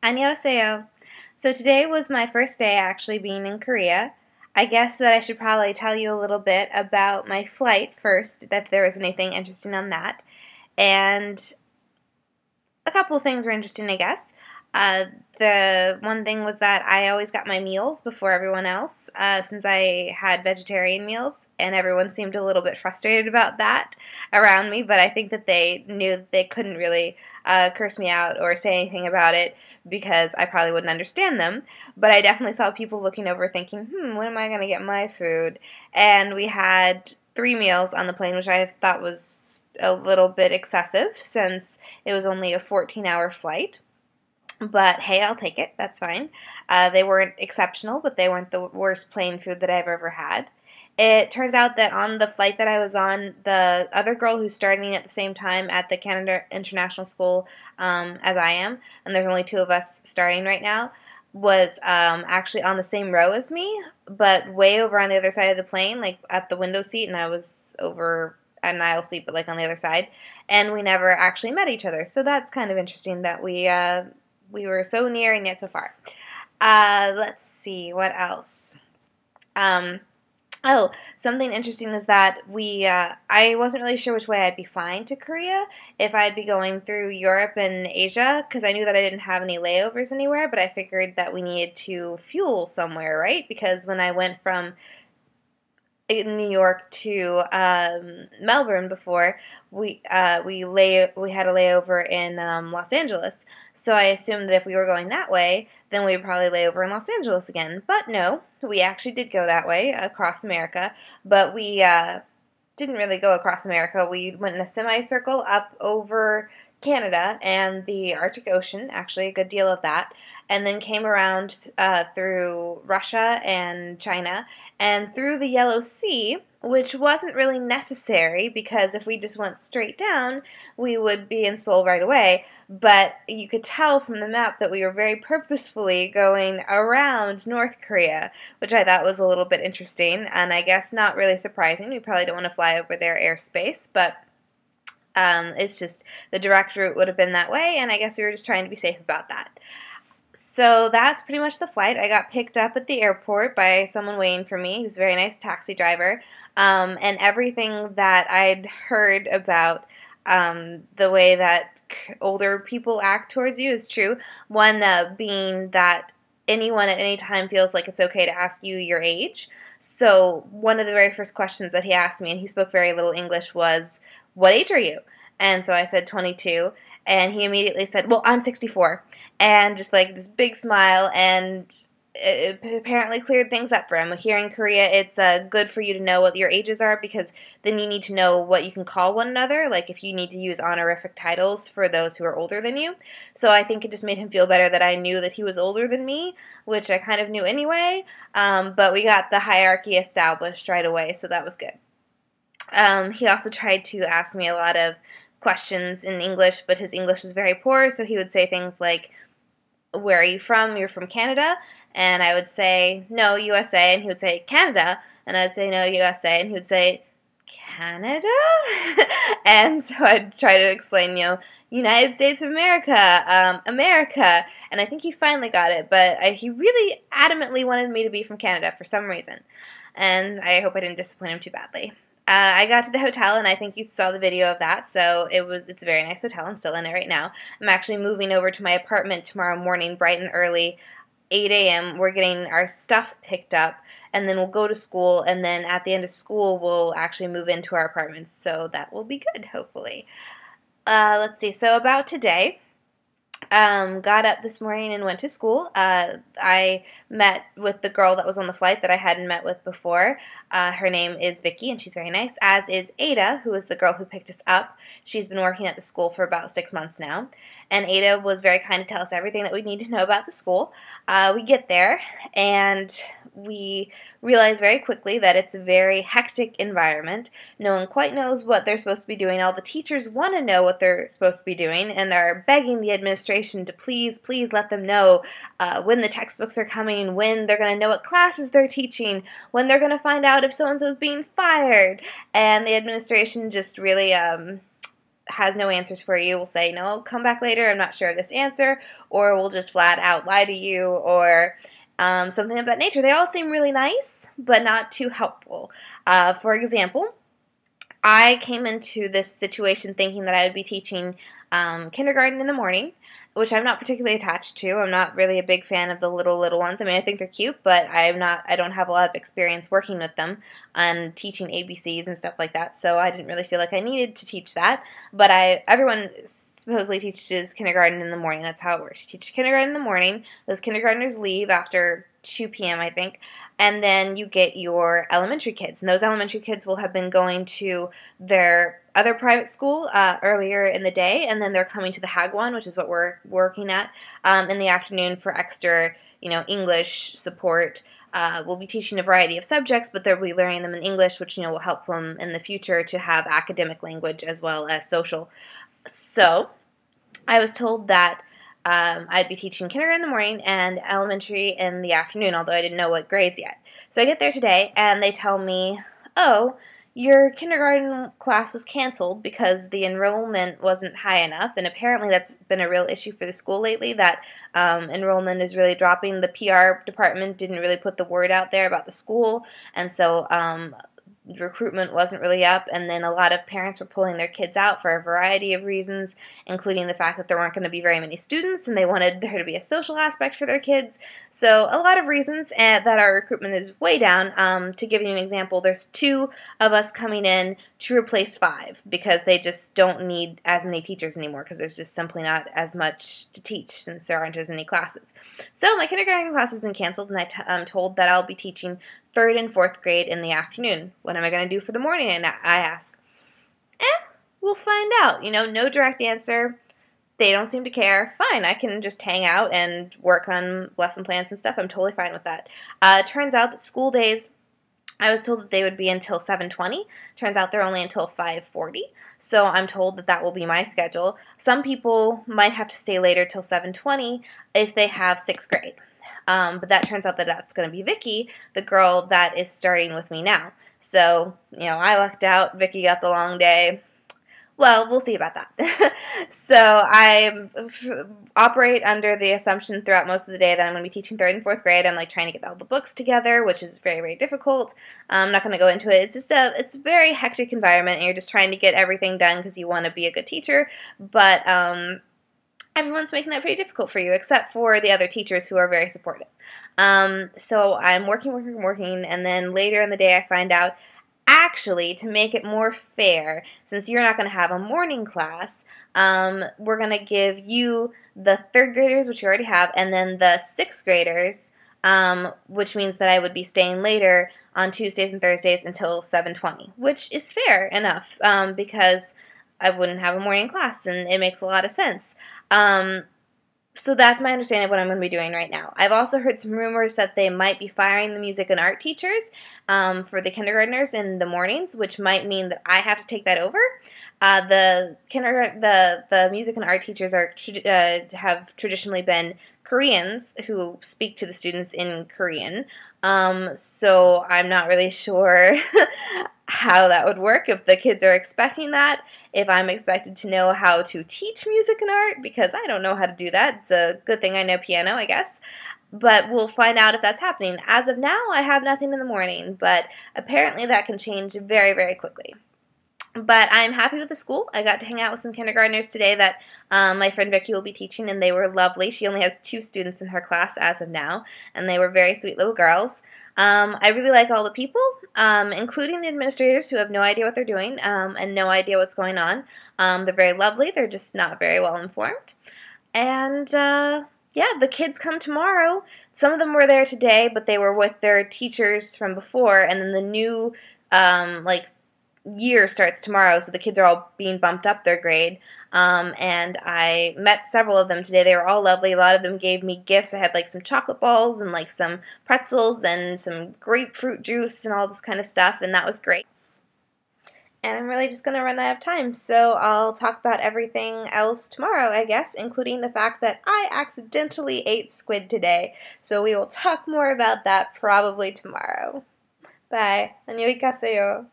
Annyeonghaseyo. So today was my first day actually being in Korea. I guess that I should probably tell you a little bit about my flight first, that there was anything interesting on that. And a couple of things were interesting, I guess. The one thing was that I always got my meals before everyone else, since I had vegetarian meals, and everyone seemed a little bit frustrated about that around me, but I think that they knew that they couldn't really curse me out or say anything about it because I probably wouldn't understand them. But I definitely saw people looking over thinking, when am I going to get my food? And we had 3 meals on the plane, which I thought was a little bit excessive since it was only a 14-hour flight. But hey, I'll take it. That's fine. They weren't exceptional, but they weren't the worst plane food that I've ever had. It turns out that on the flight that I was on, the other girl who's starting at the same time at the Canada International School as I am, and there's only 2 of us starting right now, was actually on the same row as me, but way over on the other side of the plane, like at the window seat, and I was over at an aisle seat, but like on the other side, and we never actually met each other. So that's kind of interesting that we were so near and yet so far. Let's see, what else? Oh, something interesting is that I wasn't really sure which way I'd be flying to Korea, if I'd be going through Europe and Asia, because I knew that I didn't have any layovers anywhere, but I figured that we needed to fuel somewhere, right? Because when I went from in New York to Melbourne before, we had a layover in Los Angeles. So I assumed that if we were going that way, then we would probably lay over in Los Angeles again. But no, we actually did go that way across America. But we didn't really go across America. We went in a semicircle up over Canada and the Arctic Ocean, actually a good deal of that, and then came around through Russia and China and through the Yellow Sea, which wasn't really necessary because if we just went straight down, we would be in Seoul right away. But you could tell from the map that we were very purposefully going around North Korea, which I thought was a little bit interesting, and I guess not really surprising. We probably don't want to fly over their airspace, but it's just the direct route would have been that way, and I guess we were just trying to be safe about that. So that's pretty much the flight. I got picked up at the airport by someone waiting for me. He was a very nice taxi driver. And everything that I'd heard about the way that older people act towards you is true. One being that anyone at any time feels like it's okay to ask you your age. So one of the very first questions that he asked me, and he spoke very little English, was, "What age are you?" And so I said 22, and he immediately said, "Well, I'm 64." And just like this big smile, and it apparently cleared things up for him. Here in Korea, it's good for you to know what your ages are because then you need to know what you can call one another, like if you need to use honorific titles for those who are older than you. So I think it just made him feel better that I knew that he was older than me, which I kind of knew anyway, but we got the hierarchy established right away, so that was good. He also tried to ask me a lot of questions in English, but his English was very poor, so he would say things like, "Where are you from?" "You're from Canada." And I would say, "No, USA." And he would say, "Canada." And I'd say, "No, USA." And he would say, "Canada?" And so I'd try to explain, United States of America, America. And I think he finally got it, but he really adamantly wanted me to be from Canada for some reason. And I hope I didn't disappoint him too badly. I got to the hotel, and I think you saw the video of that, so it's a very nice hotel. I'm still in it right now. I'm actually moving over to my apartment tomorrow morning, bright and early, 8 a.m. We're getting our stuff picked up, and then we'll go to school, and then at the end of school, we'll actually move into our apartments, so that will be good, hopefully. Let's see, so about today. Got up this morning and went to school. I met with the girl that was on the flight that I hadn't met with before. Her name is Vicky, and she's very nice, as is Ada, who is the girl who picked us up. She's been working at the school for about 6 months now, and Ada was very kind to tell us everything that we need to know about the school. We get there, and we realize very quickly that it's a very hectic environment. No one quite knows what they're supposed to be doing. All the teachers want to know what they're supposed to be doing and are begging the administration to please let them know when the textbooks are coming, when they're going to know what classes they're teaching, when they're going to find out if so-and-so is being fired. And the administration just really has no answers for you. We'll say, no, come back later, I'm not sure of this answer, or we'll just flat out lie to you, or something of that nature. They all seem really nice, but not too helpful. For example, I came into this situation thinking that I would be teaching kindergarten in the morning, which I'm not particularly attached to. I'm not really a big fan of the little ones. I mean, I think they're cute, but I don't have a lot of experience working with them and teaching ABCs and stuff like that, so I didn't really feel like I needed to teach that. But everyone supposedly teaches kindergarten in the morning. That's how it works. You teach kindergarten in the morning. Those kindergartners leave after 2 p.m., I think, and then you get your elementary kids. And those elementary kids will have been going to their other private school earlier in the day, and then they're coming to the Hag one, which is what we're working at, in the afternoon for extra, English support. We'll be teaching a variety of subjects, but they'll be learning them in English, which, will help them in the future to have academic language as well as social. So I was told that I'd be teaching kindergarten in the morning and elementary in the afternoon, although I didn't know what grades yet. So I get there today, and they tell me, oh, your kindergarten class was canceled because the enrollment wasn't high enough, and apparently that's been a real issue for the school lately, that enrollment is really dropping. The PR department didn't really put the word out there about the school, and so recruitment wasn't really up, and then a lot of parents were pulling their kids out for a variety of reasons, including the fact that there weren't going to be very many students and they wanted there to be a social aspect for their kids. So a lot of reasons that our recruitment is way down. To give you an example, there's 2 of us coming in to replace 5 because they just don't need as many teachers anymore because there's just simply not as much to teach since there aren't as many classes. So my kindergarten class has been canceled, and I'm told that I'll be teaching 3rd and 4th grade in the afternoon. What am I going to do for the morning? And I ask, we'll find out. No direct answer. They don't seem to care. Fine, I can just hang out and work on lesson plans and stuff. I'm totally fine with that. Turns out that school days, I was told that they would be until 7:20. Turns out they're only until 5:40. So I'm told that that will be my schedule. Some people might have to stay later till 7:20 if they have 6th grade. But that turns out that that's going to be Vicky, the girl that is starting with me now. So, I lucked out. Vicky got the long day. Well, we'll see about that. So I operate under the assumption throughout most of the day that I'm going to be teaching 3rd and 4th grade. I'm trying to get all the books together, which is very, very difficult. I'm not going to go into it. It's a very hectic environment, and you're just trying to get everything done because you want to be a good teacher. But everyone's making that pretty difficult for you, except for the other teachers who are very supportive. So I'm working, and then later in the day I find out, actually, to make it more fair, since you're not going to have a morning class, we're going to give you the 3rd graders, which you already have, and then the 6th graders, which means that I would be staying later on Tuesdays and Thursdays until 7:20, which is fair enough, because I wouldn't have a morning class, and it makes a lot of sense. So that's my understanding of what I'm going to be doing right now. I've also heard some rumors that they might be firing the music and art teachers for the kindergartners in the mornings, which might mean that I have to take that over. The music and art teachers have traditionally been Koreans who speak to the students in Korean. So I'm not really sure how that would work, if the kids are expecting that, if I'm expected to know how to teach music and art, because I don't know how to do that. It's a good thing I know piano, I guess. But we'll find out if that's happening. As of now, I have nothing in the morning, but apparently that can change very, very quickly. But I'm happy with the school. I got to hang out with some kindergartners today that my friend Vicky will be teaching, and they were lovely. She only has 2 students in her class as of now, and they were very sweet little girls. I really like all the people, including the administrators who have no idea what they're doing and no idea what's going on. They're very lovely. They're just not very well informed. And yeah, the kids come tomorrow. Some of them were there today, but they were with their teachers from before, and then the new year starts tomorrow, so the kids are all being bumped up their grade. And I met several of them today. They were all lovely. A lot of them gave me gifts. I had some chocolate balls and some pretzels and some grapefruit juice and all this kind of stuff, and that was great. And I'm really just going to run out of time, so I'll talk about everything else tomorrow, I guess, including the fact that I accidentally ate squid today. So we will talk more about that probably tomorrow. Bye. 안녕히 가세요.